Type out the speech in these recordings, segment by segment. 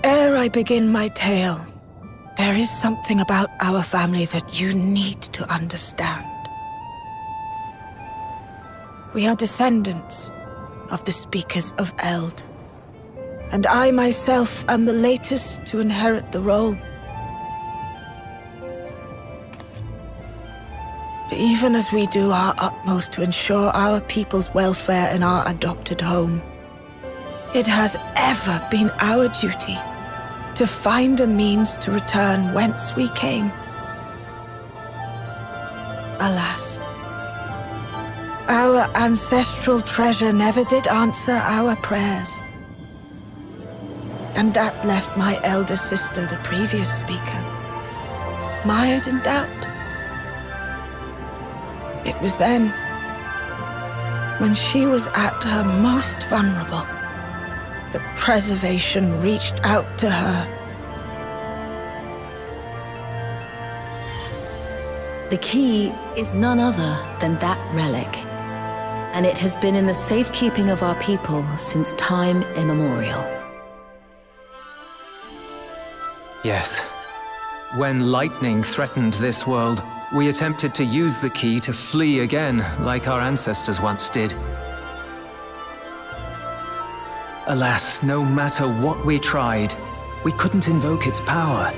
Ere I begin my tale, there is something about our family that you need to understand. We are descendants of the speakers of Eld, and I myself am the latest to inherit the role. Even as we do our utmost to ensure our people's welfare in our adopted home, it has ever been our duty to find a means to return whence we came. Alas, our ancestral treasure never did answer our prayers. And that left my elder sister, the previous speaker, mired in doubt. It was then, when she was at her most vulnerable, that preservation reached out to her. The key is none other than that relic, and it has been in the safekeeping of our people since time immemorial. Yes. When lightning threatened this world, we attempted to use the key to flee again, like our ancestors once did. Alas, no matter what we tried, we couldn't invoke its power.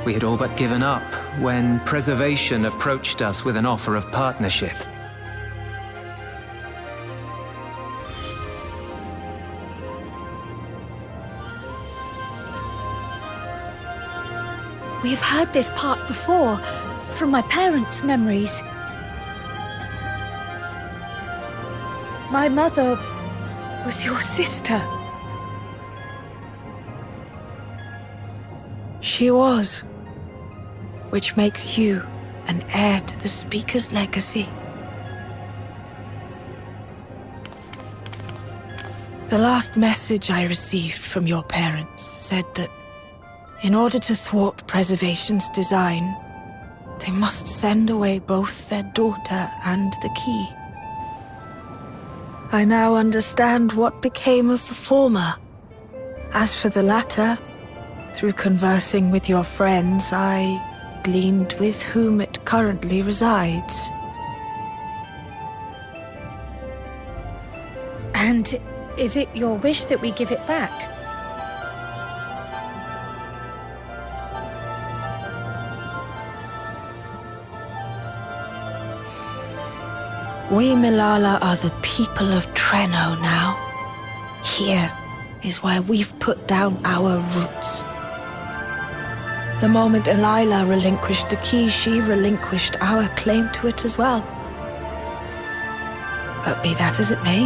We had all but given up when Preservation approached us with an offer of partnership. We've heard this part before, from my parents' memories. My mother was your sister. She was. Which makes you an heir to the Speaker's legacy. The last message I received from your parents said that in order to thwart Preservation's design, they must send away both their daughter and the key. I now understand what became of the former. As for the latter, through conversing with your friends, I gleaned with whom it currently resides. And is it your wish that we give it back? We Milala are the people of Treno now. Here is where we've put down our roots. The moment Elila relinquished the key, she relinquished our claim to it as well. But be that as it may,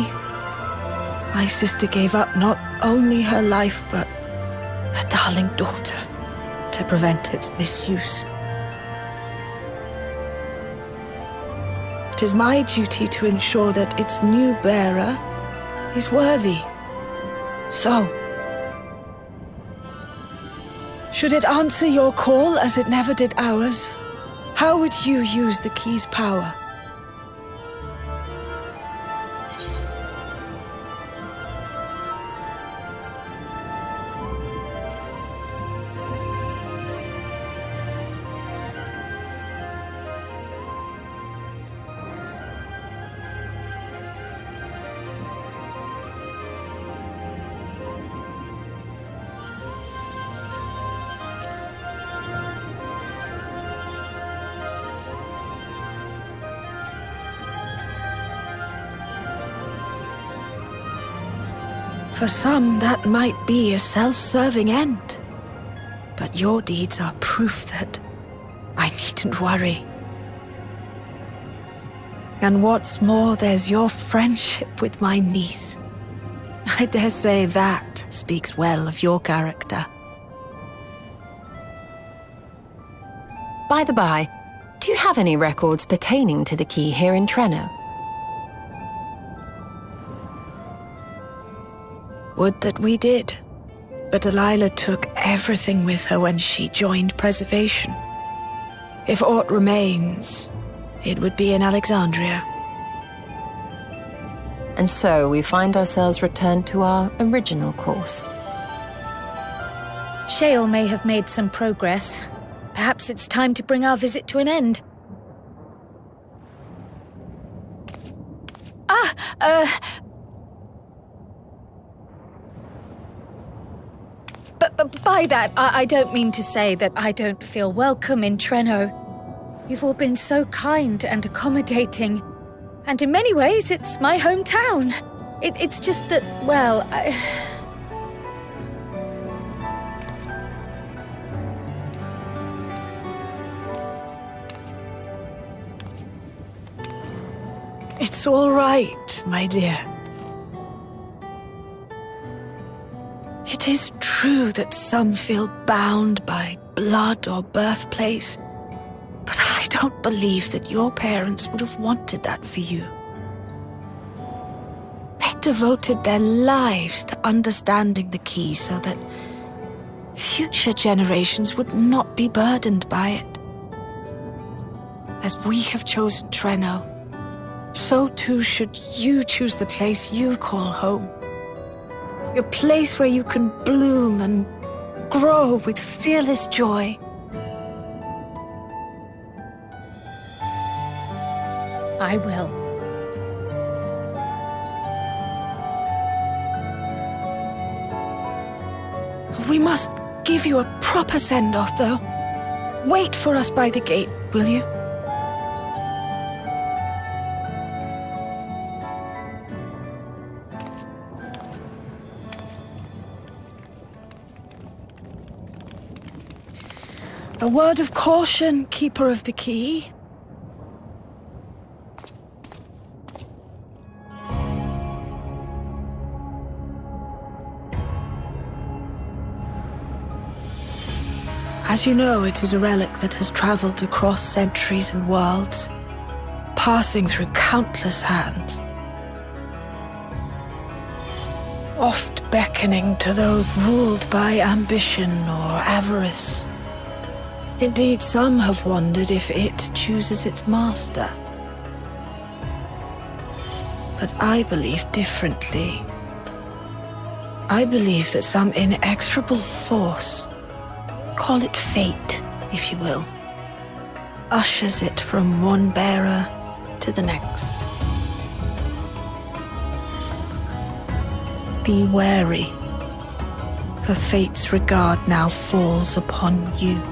my sister gave up not only her life, but her darling daughter to prevent its misuse. It is my duty to ensure that its new bearer is worthy. So, should it answer your call as it never did ours, how would you use the key's power? For some, that might be a self-serving end. But your deeds are proof that I needn't worry. And what's more, there's your friendship with my niece. I dare say that speaks well of your character. By the by, do you have any records pertaining to the key here in Treno? Would that we did. But Elila took everything with her when she joined Preservation. If aught remains, it would be in Alexandria. And so we find ourselves returned to our original course. Shale may have made some progress. Perhaps it's time to bring our visit to an end. But by that, I don't mean to say that I don't feel welcome in Treno. You've all been so kind and accommodating. And in many ways, it's my hometown. It's just that, well, It's all right, my dear. It is true that some feel bound by blood or birthplace, but I don't believe that your parents would have wanted that for you. They devoted their lives to understanding the key so that future generations would not be burdened by it. As we have chosen Treno, so too should you choose the place you call home. A place where you can bloom and grow with fearless joy. I will. We must give you a proper send-off, though. Wait for us by the gate, will you? A word of caution, Keeper of the Key. As you know, it is a relic that has traveled across centuries and worlds, passing through countless hands, oft beckoning to those ruled by ambition or avarice. Indeed, some have wondered if it chooses its master. But I believe differently. I believe that some inexorable force, call it fate, if you will, ushers it from one bearer to the next. Be wary, for fate's regard now falls upon you.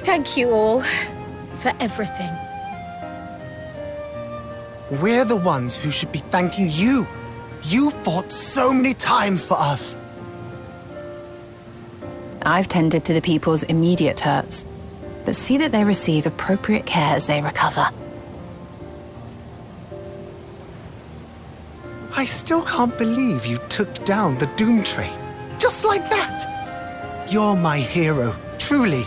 Thank you all for everything. We're the ones who should be thanking you. You fought so many times for us. I've tended to the people's immediate hurts, but see that they receive appropriate care as they recover. I still can't believe you took down the Doom Train. just like that. You're my hero, truly.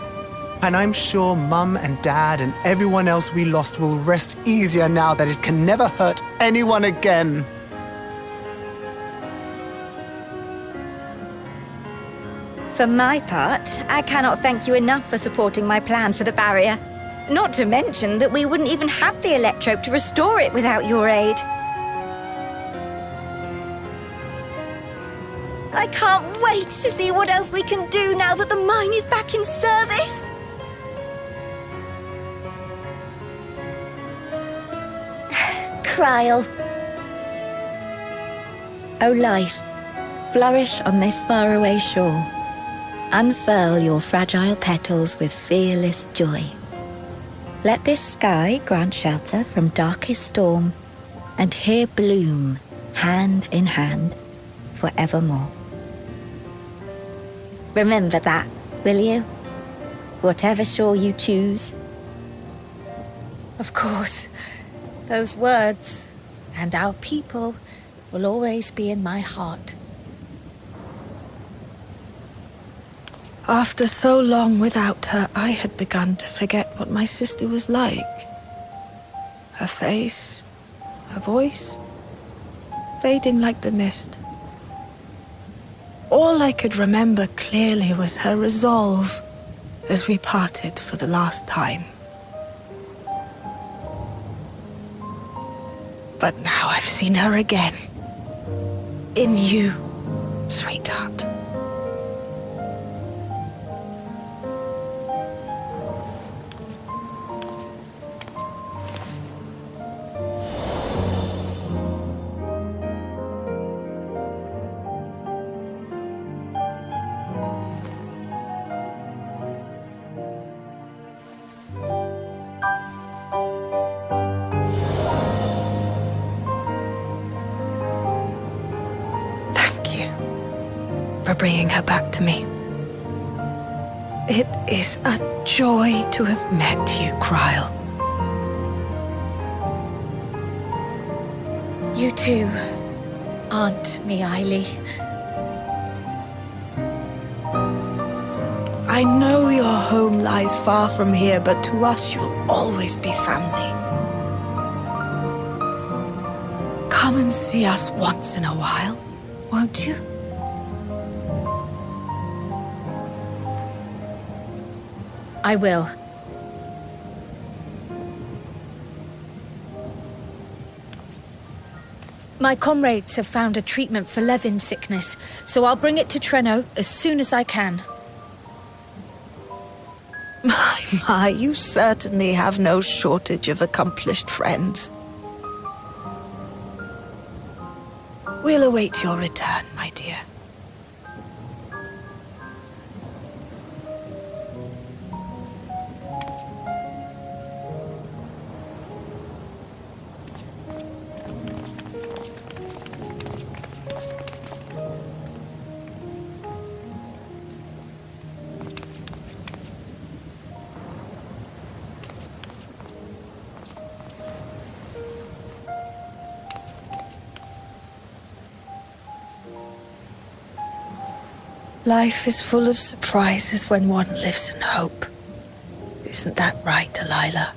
And I'm sure Mum and Dad and everyone else we lost will rest easier now that it can never hurt anyone again. For my part, I cannot thank you enough for supporting my plan for the barrier. Not to mention that we wouldn't even have the electrope to restore it without your aid. I can't wait to see what else we can do now that the mine is back in service. Kryl. O life, flourish on this faraway shore. Unfurl your fragile petals with fearless joy. Let this sky grant shelter from darkest storm, and here bloom, hand in hand, forevermore. Remember that, will you? Whatever shore you choose. Of course. Those words, and our people, will always be in my heart. After so long without her, I had begun to forget what my sister was like. Her face, her voice, fading like the mist. All I could remember clearly was her resolve as we parted for the last time. But now I've seen her again. In you, sweetheart. For bringing her back to me. It is a joy to have met you, Kryl. You too, Aunt Miaili. I know your home lies far from here, but to us you'll always be family. Come and see us once in a while, won't you? I will. My comrades have found a treatment for Levin's sickness, so I'll bring it to Treno as soon as I can. My, you certainly have no shortage of accomplished friends. We'll await your return, my dear. Life is full of surprises when one lives in hope. Isn't that right, Delilah?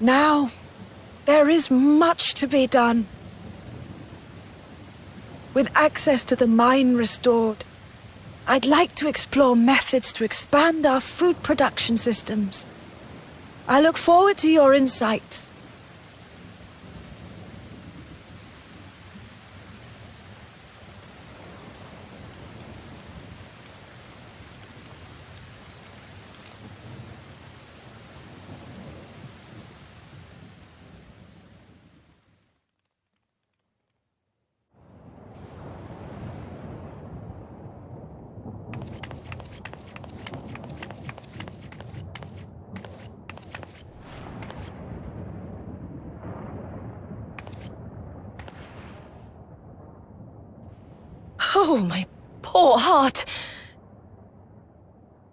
Now, there is much to be done. With access to the mine restored, I'd like to explore methods to expand our food production systems. I look forward to your insights. Oh, my poor heart.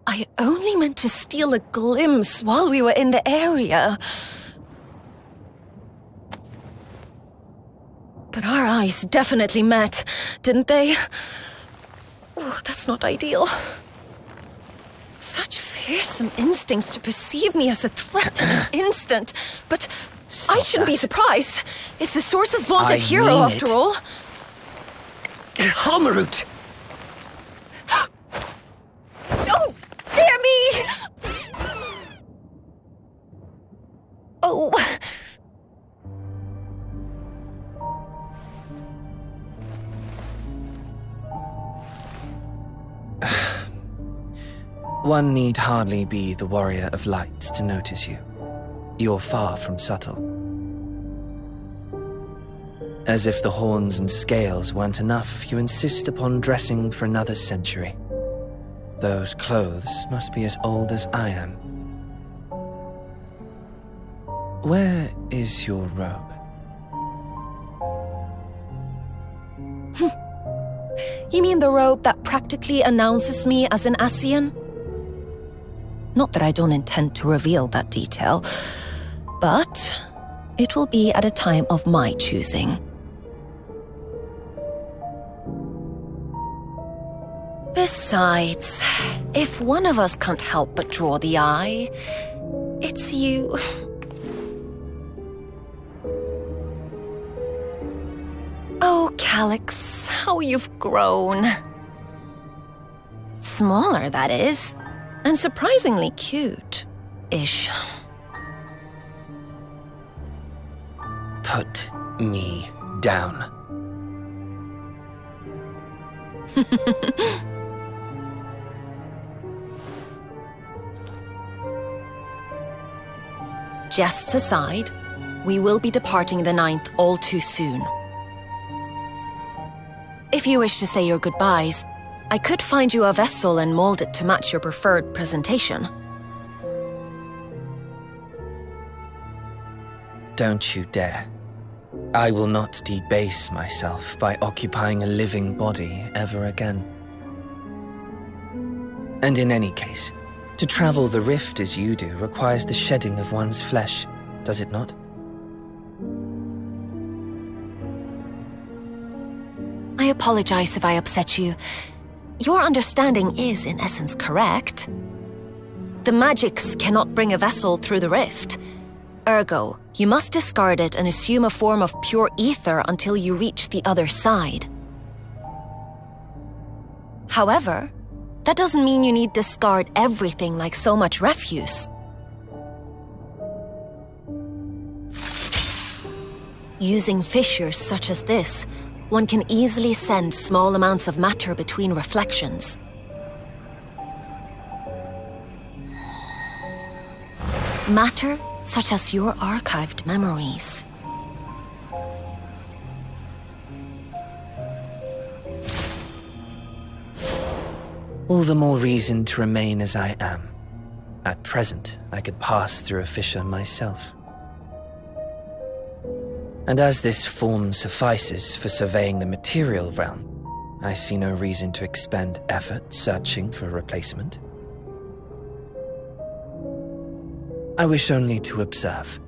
I only meant to steal a glimpse while we were in the area. But our eyes definitely met, didn't they? Oh, that's not ideal. Such fearsome instincts to perceive me as a threat in an instant. But I shouldn't be surprised. It's the Source's vaunted hero, after all. Halmarut! Oh, dear me! Oh... One need hardly be the warrior of light to notice you. You're far from subtle. As if the horns and scales weren't enough, you insist upon dressing for another century. Those clothes must be as old as I am. Where is your robe? You mean the robe that practically announces me as an Ascian? Not that I don't intend to reveal that detail, but it will be at a time of my choosing. Besides, if one of us can't help but draw the eye, it's you. Oh, Calyx, how you've grown. Smaller, that is. And surprisingly cute-ish. Put me down. Jests aside, we will be departing the 9th all too soon. If you wish to say your goodbyes, I could find you a vessel and mold it to match your preferred presentation. Don't you dare. I will not debase myself by occupying a living body ever again. And in any case, to travel the rift as you do requires the shedding of one's flesh, does it not? I apologize if I upset you. Your understanding is, in essence, correct. The magics cannot bring a vessel through the rift. Ergo, you must discard it and assume a form of pure ether until you reach the other side. However, that doesn't mean you need discard everything like so much refuse. Using fissures such as this, one can easily send small amounts of matter between reflections. Matter such as your archived memories. All the more reason to remain as I am. At present, I could pass through a fissure myself. And as this form suffices for surveying the material realm, I see no reason to expend effort searching for a replacement. I wish only to observe.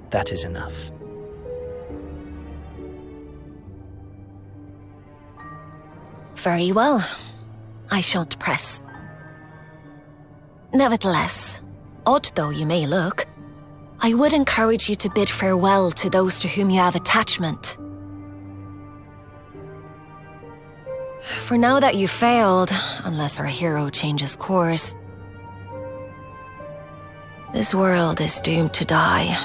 That is enough. Very well. I shan't press. Nevertheless, odd though you may look, I would encourage you to bid farewell to those to whom you have attachment. For now that you've failed, unless our hero changes course, this world is doomed to die.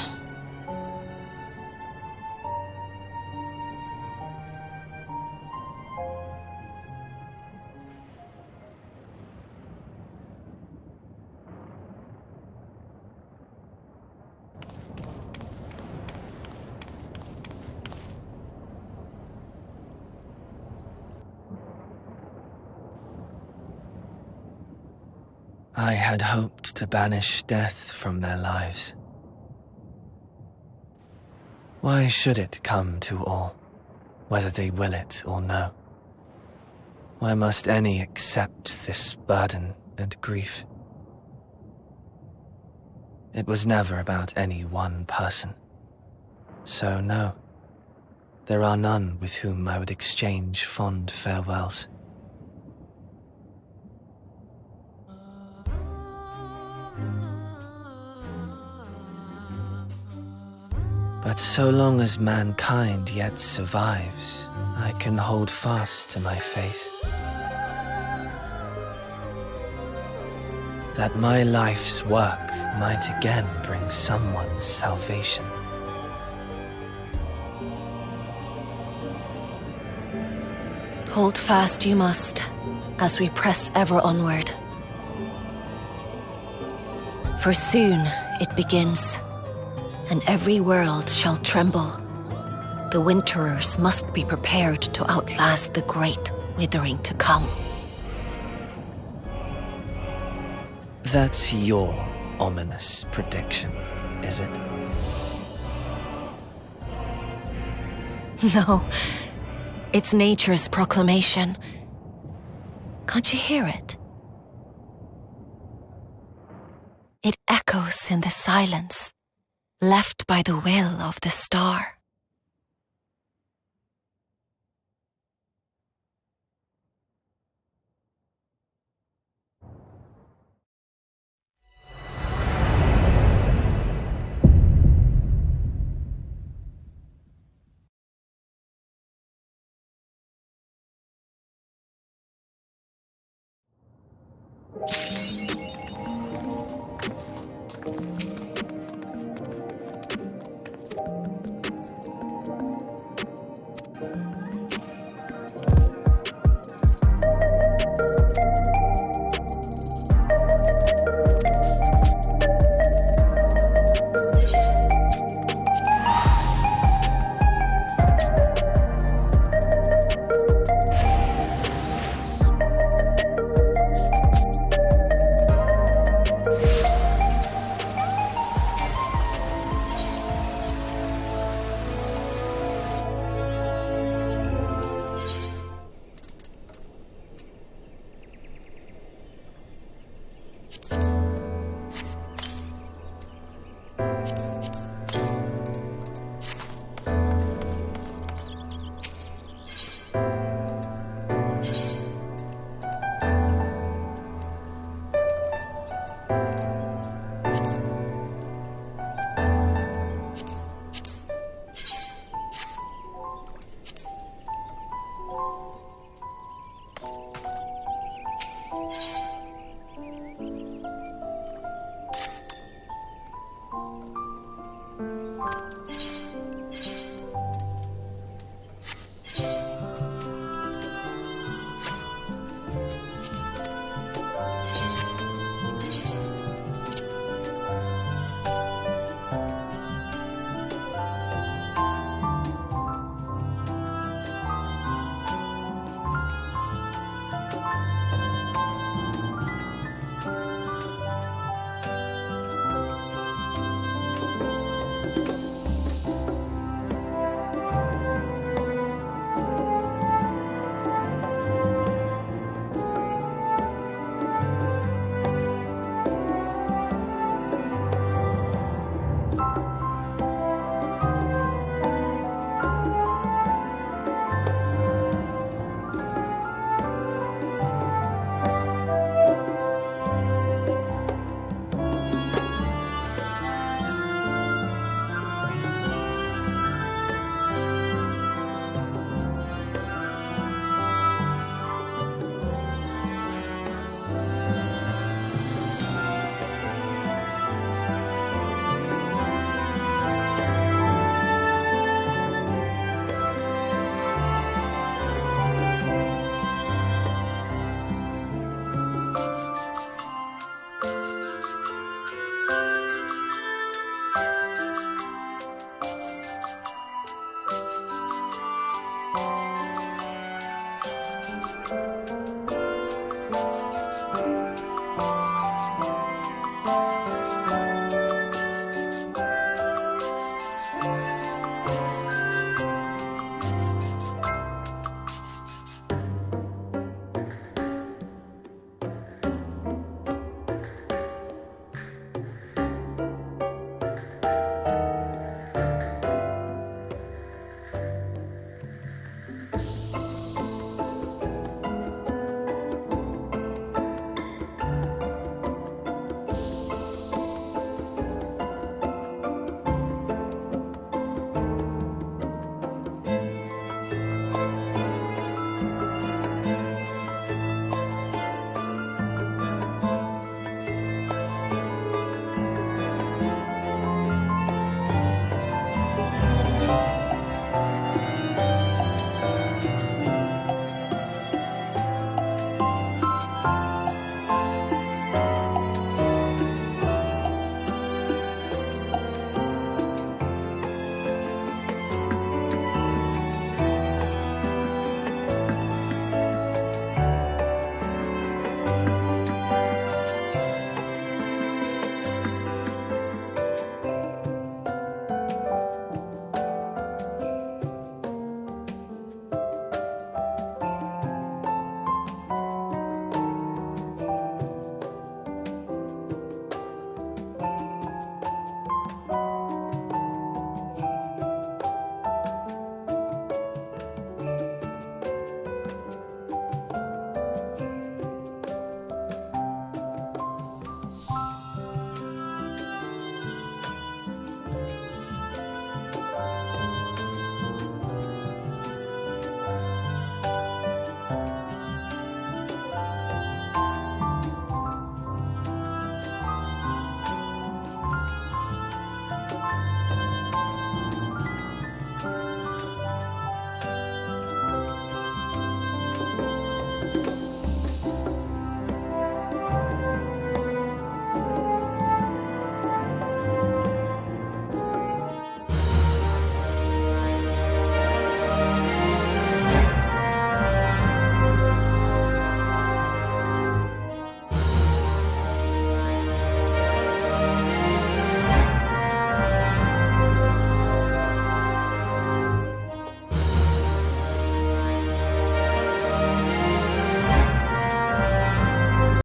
I had hoped to banish death from their lives. Why should it come to all, whether they will it or no? Why must any accept this burden and grief? It was never about any one person. So no, there are none with whom I would exchange fond farewells. But so long as mankind yet survives, I can hold fast to my faith. That my life's work might again bring someone salvation. Hold fast you must, as we press ever onward. For soon it begins, and every world shall tremble. The winterers must be prepared to outlast the great withering to come. That's your ominous prediction, is it? No, it's nature's proclamation. Can't you hear it? It echoes in the silence, left by the will of the star.